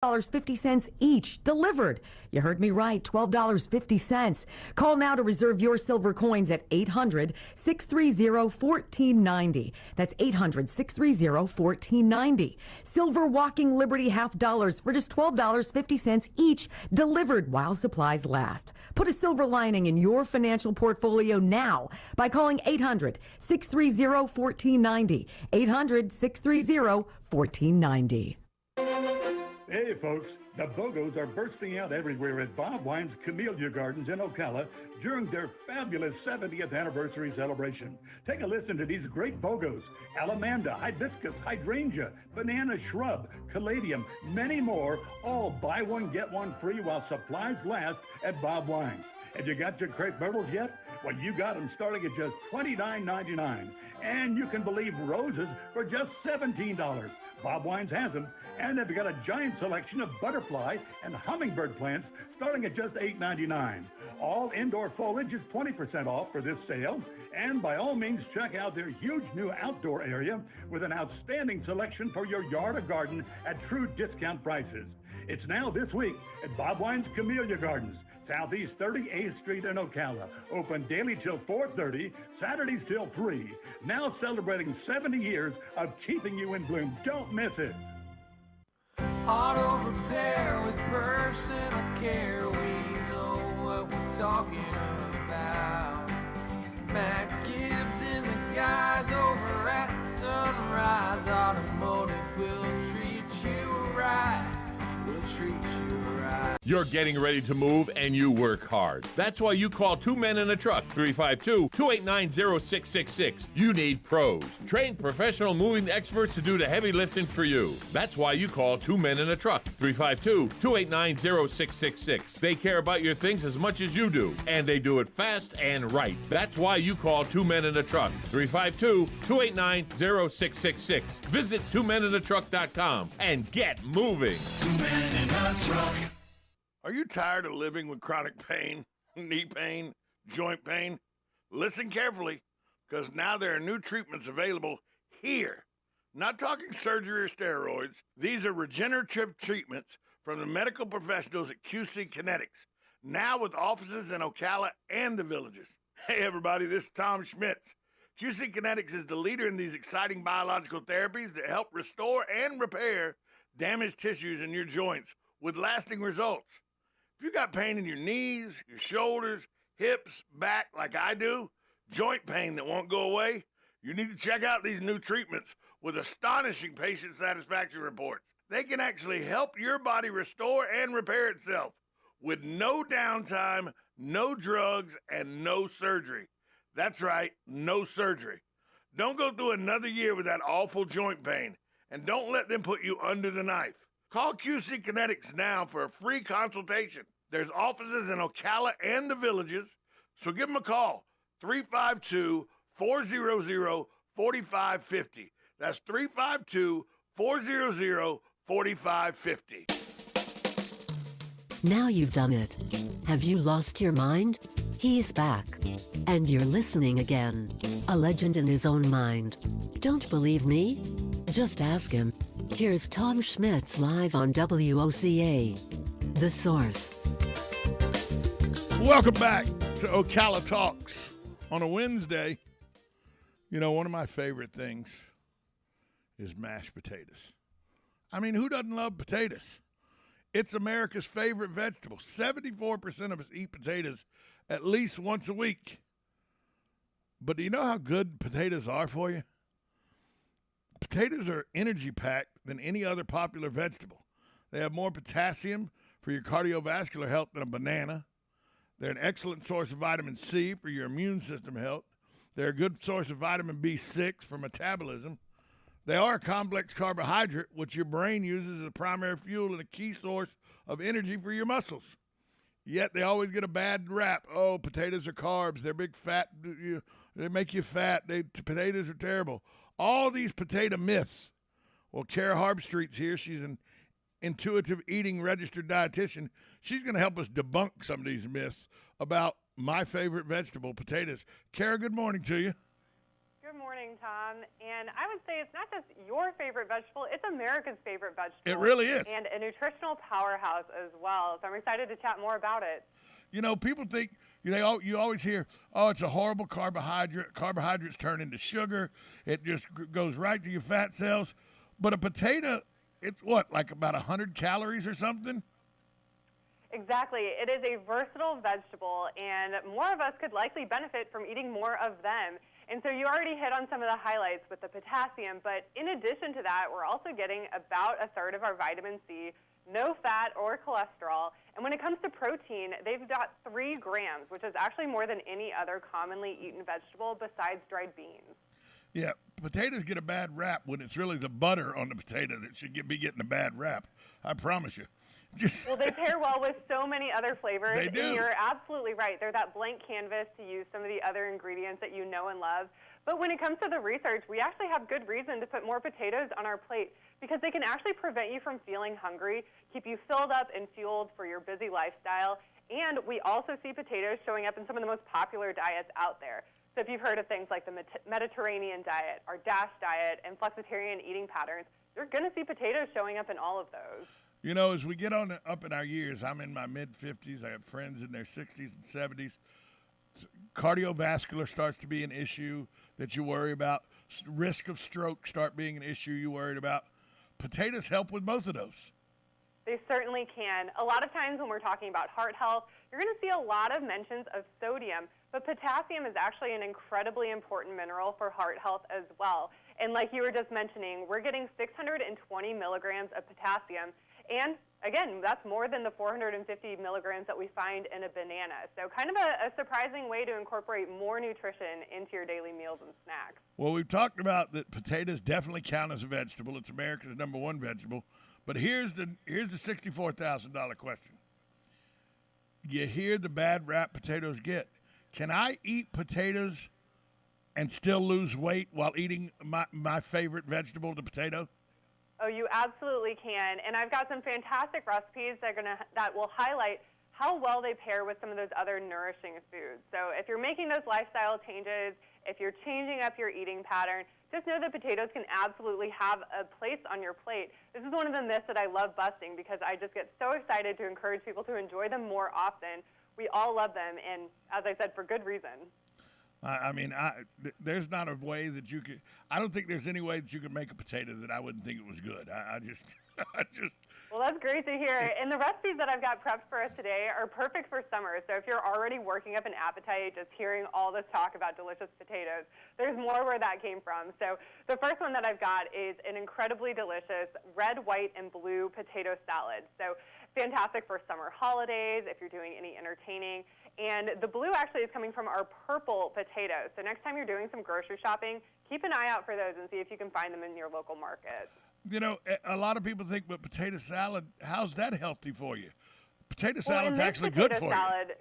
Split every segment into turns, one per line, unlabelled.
$50 each delivered. You heard me right, $12.50. Call now to reserve your silver coins at 800-630-1490. That's 800-630-1490. Silver walking Liberty half dollars for just $12.50 each delivered while supplies last. Put a silver lining in your financial portfolio now by calling 800-630-1490. 800-630-1490.
Hey, folks, the BOGOs are bursting out everywhere at Bob Wine's Camellia Gardens in Ocala during their fabulous 70th anniversary celebration. Take a listen to these great BOGOs: Alamanda, Hibiscus, Hydrangea, Banana Shrub, Caladium, many more, all buy one, get one free while supplies last at Bob Wine's. Have you got your crepe myrtles yet? Well, you got them starting at just $29.99. And you can believe roses for just $17. Bob Wines has them, and they've got a giant selection of butterfly and hummingbird plants starting at just $8.99. All indoor foliage is 20% off for this sale, and by all means, check out their huge new outdoor area with an outstanding selection for your yard or garden at true discount prices. It's now this week at Bob Wine's Camellia Gardens, Southeast 38th Street in Ocala. Open daily till 4:30, Saturdays till 3. Now celebrating 70 years of keeping you in bloom. Don't miss it.
Auto repair with personal care. We know what we're talking about. Matt Gibbs and the guys over at Sunrise Automotive will treat you right. We'll treat you right.
You're getting ready to move and you work hard. That's why you call Two Men in a Truck, 352-289-0666. You need pros. Trained professional moving experts to do the heavy lifting for you. That's why you call Two Men in a Truck, 352-289-0666. They care about your things as much as you do, and they do it fast and right. That's why you call Two Men in a Truck, 352-289-0666. Visit twomeninatruck.com and get moving.
Two Men in a Truck.
Are you tired of living with chronic pain, knee pain, joint pain? Listen carefully, because now there are new treatments available here. Not talking surgery or steroids. These are regenerative treatments from the medical professionals at QC Kinetics, now with offices in Ocala and the Villages. Hey everybody, this is Tom Schmitz. QC Kinetics is the leader in these exciting biological therapies that help restore and repair damaged tissues in your joints with lasting results. If you got pain in your knees, your shoulders, hips, back like I do, joint pain that won't go away, you need to check out these new treatments with astonishing patient satisfaction reports. They can actually help your body restore and repair itself with no downtime, no drugs, and no surgery. That's right, no surgery. Don't go through another year with that awful joint pain, and don't let them put you under the knife. Call QC Kinetics now for a free consultation. There's offices in Ocala and the Villages, so give them a call, 352-400-4550. That's 352-400-4550.
Now you've done it. Have you lost your mind? He's back. And you're listening again. A legend in his own mind. Don't believe me? Just ask him. Here's Tom Schmitz live on WOCA. The Source.
Welcome back to Ocala Talks on a Wednesday. You know, one of my favorite things is mashed potatoes. I mean, who doesn't love potatoes? It's America's favorite vegetable. 74% of us eat potatoes at least once a week. But do you know how good potatoes are for you? Potatoes are energy-packed than any other popular vegetable. They have more potassium for your cardiovascular health than a banana. They're an excellent source of vitamin C for your immune system health. They're a good source of vitamin B6 for metabolism. They are a complex carbohydrate, which your brain uses as a primary fuel and a key source of energy for your muscles. Yet they always get a bad rap. Oh, potatoes are carbs. They're big fat. They make you fat. Potatoes are terrible. All these potato myths. Well, Cara Harbstreet's here. She's an intuitive eating registered dietitian. She's going to help us debunk some of these myths about my favorite vegetable, potatoes. Cara, good morning to you.
Good morning. morning, Tom. And I would say it's not just your favorite vegetable, it's America's favorite vegetable.
It really is.
And a nutritional powerhouse as well. So I'm excited to chat more about it.
You know, people think, you always hear, oh, it's a horrible carbohydrate. Carbohydrates turn into sugar. It just goes right to your fat cells. But a potato, it's what, like about 100 calories or something?
Exactly. It is a versatile vegetable, and more of us could likely benefit from eating more of them. And so you already hit on some of the highlights with the potassium, but in addition to that, we're also getting about a third of our vitamin C, no fat or cholesterol. And when it comes to protein, they've got 3 grams, which is actually more than any other commonly eaten vegetable besides dried beans.
Yeah, potatoes get a bad rap when it's really the butter on the potato that should be getting a bad rap. I promise you.
Well, they pair well with so many other flavors.
They do.
And you're absolutely right. They're that blank canvas to use some of the other ingredients that you know and love. But when it comes to the research, we actually have good reason to put more potatoes on our plate because they can actually prevent you from feeling hungry, keep you filled up and fueled for your busy lifestyle. And we also see potatoes showing up in some of the most popular diets out there. So if you've heard of things like the Mediterranean diet, our DASH diet, and flexitarian eating patterns, you're going to see potatoes showing up in all of those.
You know, as we get up in our years, I'm in my mid-50s. I have friends in their 60s and 70s. Cardiovascular starts to be an issue that you worry about. Risk of stroke start being an issue you worried about. Potatoes help with both of those.
They certainly can. A lot of times when we're talking about heart health, you're going to see a lot of mentions of sodium, but potassium is actually an incredibly important mineral for heart health as well. And like you were just mentioning, we're getting 620 milligrams of potassium. And again, that's more than the 450 milligrams that we find in a banana. So kind of a surprising way to incorporate more nutrition into your daily meals and snacks.
Well, we've talked about that potatoes definitely count as a vegetable. It's America's #1 vegetable. But here's the $64,000 question. You hear the bad rap potatoes get. Can I eat potatoes and still lose weight while eating my favorite vegetable, the potato?
Oh, you absolutely can. And I've got some fantastic recipes that will highlight how well they pair with some of those other nourishing foods. So if you're making those lifestyle changes, if you're changing up your eating pattern, just know that potatoes can absolutely have a place on your plate. This is one of the myths that I love busting because I just get so excited to encourage people to enjoy them more often. We all love them, and as I said, for good reason.
I mean, there's not a way that you could. I don't think there's any way that you could make a potato that I wouldn't think it was good. I just.
Well, that's great to hear. And the recipes that I've got prepped for us today are perfect for summer. So if you're already working up an appetite just hearing all this talk about delicious potatoes, there's more where that came from. So the first one that I've got is an incredibly delicious red, white, and blue potato salad. So fantastic for summer holidays if you're doing any entertaining. And the blue actually is coming from our purple potatoes. So next time you're doing some grocery shopping, keep an eye out for those and see if you can find them in your local market.
You know, a lot of people think, but potato salad, how's that healthy for you? Potato salad's actually good for you.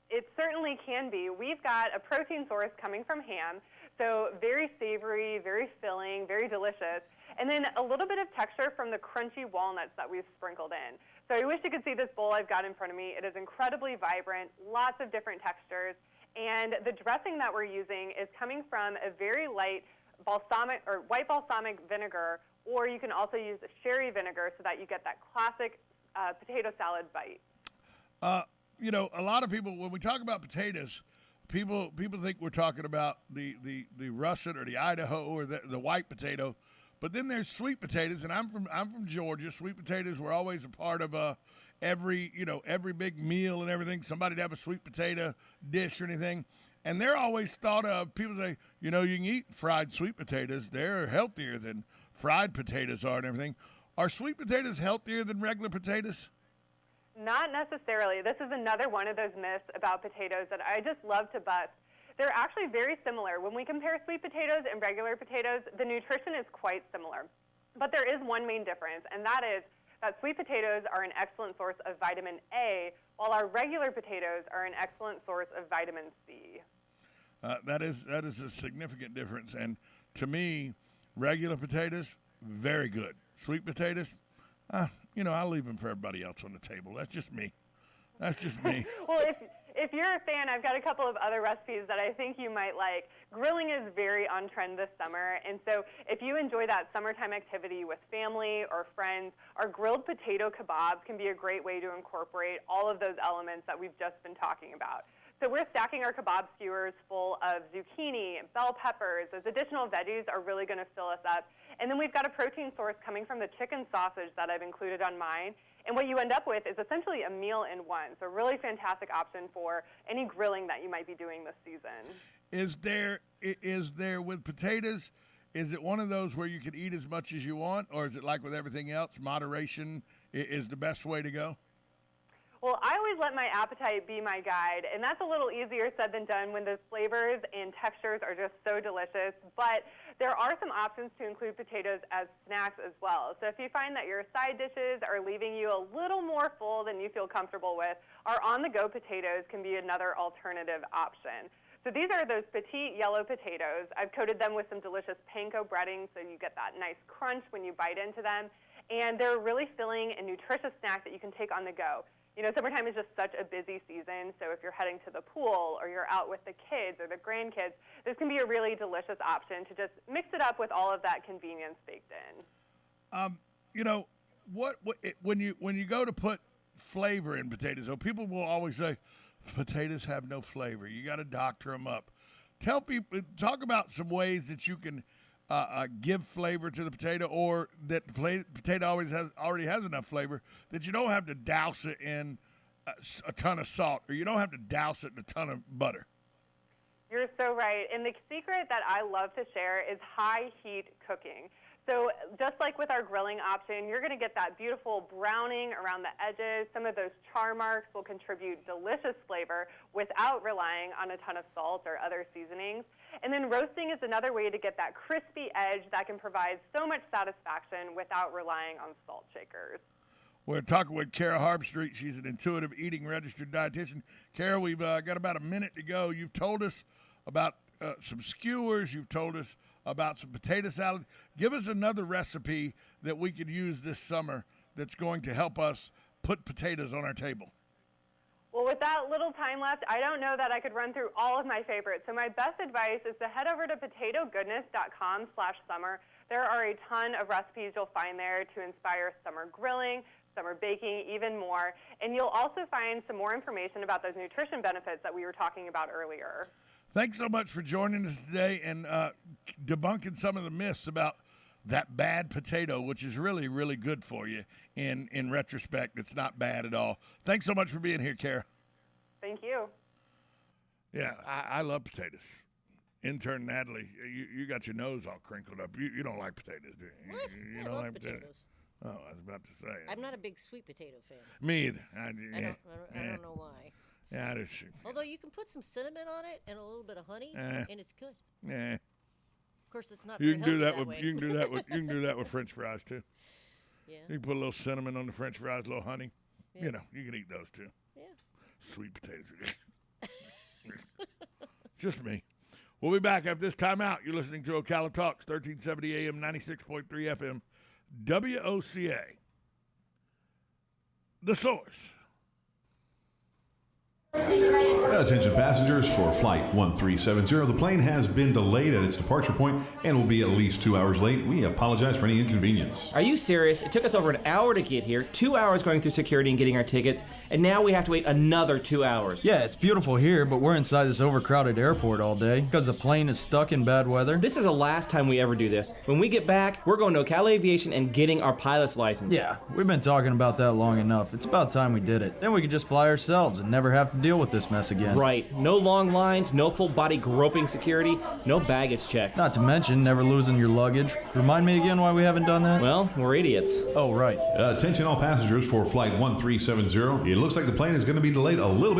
It certainly can be. We've got a protein source coming from ham, so very savory, very filling, very delicious, and then a little bit of texture from the crunchy walnuts that we've sprinkled in. So I wish you could see this bowl I've got in front of me. It is incredibly vibrant, lots of different textures, and the dressing that we're using is coming from a very light balsamic or white balsamic vinegar, or you can also use sherry vinegar so that you get that classic potato salad bite.
You know, a lot of people, when we talk about potatoes, people think we're talking about the russet or the Idaho or the white potato, but then there's sweet potatoes, and I'm from Georgia. Sweet potatoes were always a part of every big meal and everything. Somebody'd have a sweet potato dish or anything, and they're always thought of. People say, you know, you can eat fried sweet potatoes; they're healthier than fried potatoes are and everything. Are sweet potatoes healthier than regular potatoes?
Not necessarily. This is another one of those myths about potatoes that I just love to bust. They're actually very similar. When we compare sweet potatoes and regular potatoes, the nutrition is quite similar. But there is one main difference, and that is that sweet potatoes are an excellent source of vitamin A, while our regular potatoes are an excellent source of vitamin C.
That is a significant difference. And to me, regular potatoes, very good. Sweet potatoes, I'll leave them for everybody else on the table. That's just me.
Well, if you're a fan, I've got a couple of other recipes that I think you might like. Grilling is very on trend this summer, and so if you enjoy that summertime activity with family or friends, our grilled potato kebabs can be a great way to incorporate all of those elements that we've just been talking about. So we're stacking our kebab skewers full of zucchini, bell peppers. Those additional veggies are really going to fill us up. And then we've got a protein source coming from the chicken sausage that I've included on mine. And what you end up with is essentially a meal in one. So a really fantastic option for any grilling that you might be doing this season.
Is there with potatoes, is it one of those where you can eat as much as you want, or is it like with everything else, moderation is the best way to go?
Well, I always let my appetite be my guide, and that's a little easier said than done when the flavors and textures are just so delicious. But there are some options to include potatoes as snacks as well. So if you find that your side dishes are leaving you a little more full than you feel comfortable with, our on-the-go potatoes can be another alternative option. So these are those petite yellow potatoes. I've coated them with some delicious panko breading so you get that nice crunch when you bite into them. And they're a really filling and nutritious snack that you can take on the go. You know, summertime is just such a busy season, so if you're heading to the pool or you're out with the kids or the grandkids, this can be a really delicious option to just mix it up with all of that convenience baked in.
You know, when you go to put flavor in potatoes, so people will always say, potatoes have no flavor. You got to doctor them up. Tell people, talk about some ways that you can give flavor to the potato, or that the potato already has enough flavor that you don't have to douse it in a ton of salt, or you don't have to douse it in a ton of butter.
You're so right. And the secret that I love to share is high heat cooking. So just like with our grilling option, you're going to get that beautiful browning around the edges. Some of those char marks will contribute delicious flavor without relying on a ton of salt or other seasonings. And then roasting is another way to get that crispy edge that can provide so much satisfaction without relying on salt shakers.
We're talking with Cara Harbstreet. She's an intuitive eating registered dietitian. Cara, we've got about a minute to go. You've told us about some skewers. You've told us about some potato salad. Give us another recipe that we could use this summer that's going to help us put potatoes on our table.
Well, with that little time left, I don't know that I could run through all of my favorites. So my best advice is to head over to potatogoodness.com/summer. There are a ton of recipes you'll find there to inspire summer grilling, summer baking, even more. And you'll also find some more information about those nutrition benefits that we were talking about earlier.
Thanks so much for joining us today and debunking some of the myths about that bad potato, which is really, really good for you. In retrospect, it's not bad at all. Thanks so much for being here, Cara.
Thank you.
Yeah, I love potatoes. Intern Natalie, you got your nose all crinkled up. You don't like potatoes, do you?
What?
You
I
don't
love
like
potatoes.
Oh, I was about to say.
I'm not a big sweet potato fan.
Me either. I
don't know why.
Yeah, I just.
Although you can put some cinnamon on it and a little bit of honey, and it's good.
Yeah.
Of course, it's not.
You
very
can do that
healthy
with
way.
you can do that with you can do that with French fries too.
Yeah.
You can put a little cinnamon on the French fries, a little honey.
Yeah.
You know, you can eat those too.
Yeah.
Sweet potatoes. Just me. We'll be back after this timeout. You're listening to Ocala Talks, 1370 AM, 96.3 FM, WOCA. The Source.
Attention passengers for Flight 1370. The plane has been delayed at its departure point and will be at least 2 hours late. We apologize for any inconvenience.
Are you serious? It took us over an hour to get here, 2 hours going through security and getting our tickets, and now we have to wait another 2 hours.
Yeah, it's beautiful here, but we're inside this overcrowded airport all day because the plane is stuck in bad weather.
This is the last time we ever do this. When we get back, we're going to Ocala Aviation and getting our pilot's license.
Yeah, we've been talking about that long enough. It's about time we did it. Then we could just fly ourselves and never have to deal with this mess again.
Right. No long lines, no full body groping security, no baggage checks.
Not to mention never losing your luggage. Remind me again why we haven't done that?
Well, we're idiots.
Oh, right.
Attention all passengers for Flight 1370. It looks like the plane is going to be delayed a little bit.